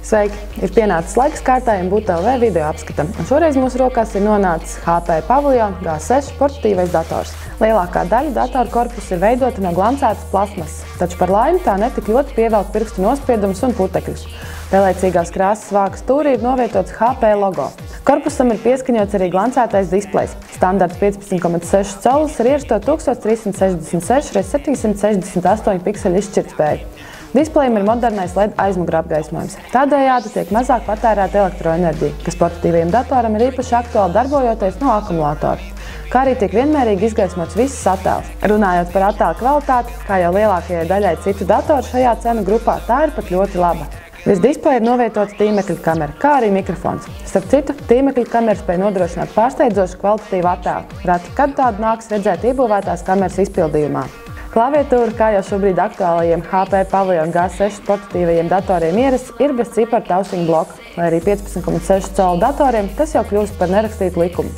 Sveiki! Ir pienācis laiks kārtējiem BUTLV video apskatam, un šoreiz mūsu rokās ir nonācis HP Pavilion G6 portatīvais dators. Lielākā daļa datora korpusa ir veidota no glancētas plasmasas, taču par laimi tā netik ļoti pievelk pirkstu nospiedumus un putekļus. Pelēcīgās krāsas vāka stūrī ir novietots HP logo. Korpusam ir pieskaņots arī glancētais displejs. Standarts 15,6 colus ar ierasto 1366 x 768 pikseļu izšķirtspēju. Displejam ir modernais LED aizmugura apgaismojums. Tādējādi tiek mazāk patērēta elektroenerģija, kas portatīvajam datoram ir īpaši aktuāli darbojoties no akumulatora. Kā arī tiek vienmērīgi izgaismots viss attēls. Runājot par attēlu kvalitāti, kā jau lielākajai daļai citu datoru šajā cenu grupā, tā ir pat ļoti laba. Virs displeja ir novietota tīmekļa kamera, kā arī mikrofons. Starp citu, tīmekļa kamera spēj nodrošināt pārsteidzošu kvalitatīvu attēlu. Reti, kad tādu nāks redzēt iebūvētās kameras izpildījumā. Klaviatūra, kā jau šobrīd aktuālajiem HP Pavilion G6 portatīvajiem datoriem ierasts, ir bez ciparu taustiņu bloka, lai arī 15,6 colu datoriem tas jau kļūst par nerakstītu likumu.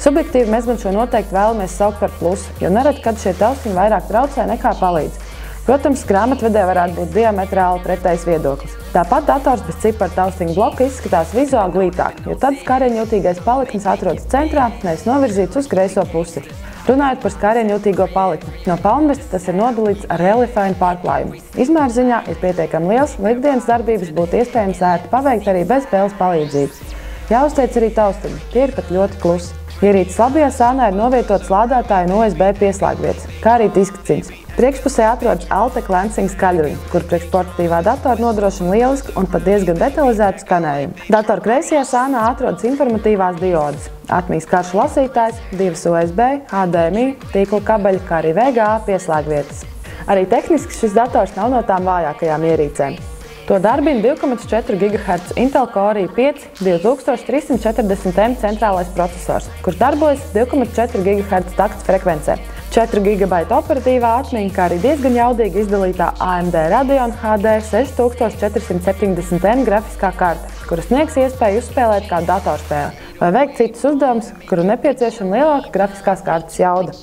Subjektīvi mēs gan šo noteikti vēlamies saukt par plusu, jo nereti, kad šie taustiņi vairāk traucē nekā palīdz. Protams, grāmatvedē varētu būt diametrāli pretējs viedoklis. Tāpat dators bez ciparu taustiņu bloka izskatās vizuāli glītāk, jo tad skārieņjūtīgais paliknis atrodas centrā, nevis novirzīts uz kreiso pusi. Runājot par skārieņjūtīgo palikni, no palmvesta tas ir nodalīts ar reliefainu pārklājumu. Izmēra ziņā ir pietiekami liels, lai ikdienas darbības būtu iespējams ērti paveikt arī bez spēles palīdzības. Jāuzteic arī taustiņi, tie ir pat ļoti klusi. Ierīces labajā sānā ir novietots lādētāja un USB pieslēgvietas, kā arī diska cins. Priekšpusē atrodas Altec Lansing skaļruņi, kur priekš portatīvā datora nodrošina lielisku un pat diezgan detalizētu skanējumu. Datora kreisajā sānā atrodas informatīvās diodes, atmiņas karšu lasītājs, 2 USB, HDMI, tīkla kabeļi, kā arī VGA pieslēgvietas. Arī tehniski šis dators nav no tām vājākajām ierīcēm. To darbina 2,4 GHz Intel Core i5 2340M centrālais procesors, kurš darbojas 2,4 GHz takts frekvencē, 4 GB operatīvā atmiņa, kā arī diezgan jaudīgi izdalītā AMD Radeon HD 6470M grafiskā karte, kuras sniegs iespēju uzspēlēt kādu datorspēli vai veikt citus uzdevumus, kuru nepieciešama lielāka grafiskās kartes jauda.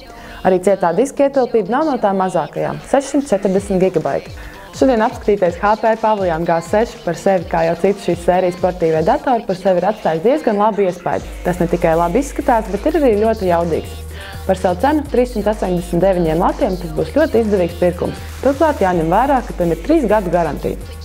Arī cietā diska ietilpība nav no tām mazākajām – 640 GB. Šodien apskatītais HP Pavilion G6 par sevi, kā jau citu šīs sērijas portatīvie datori, par sevi ir atstājis diezgan labu iespēju. Tas ne tikai labi izskatās, bet ir arī ļoti jaudīgs. Par savu cenu 389 latiem tas būs ļoti izdevīgs pirkums. Turklāt jāņem vērā, ka tam ir 3 gadu garantija.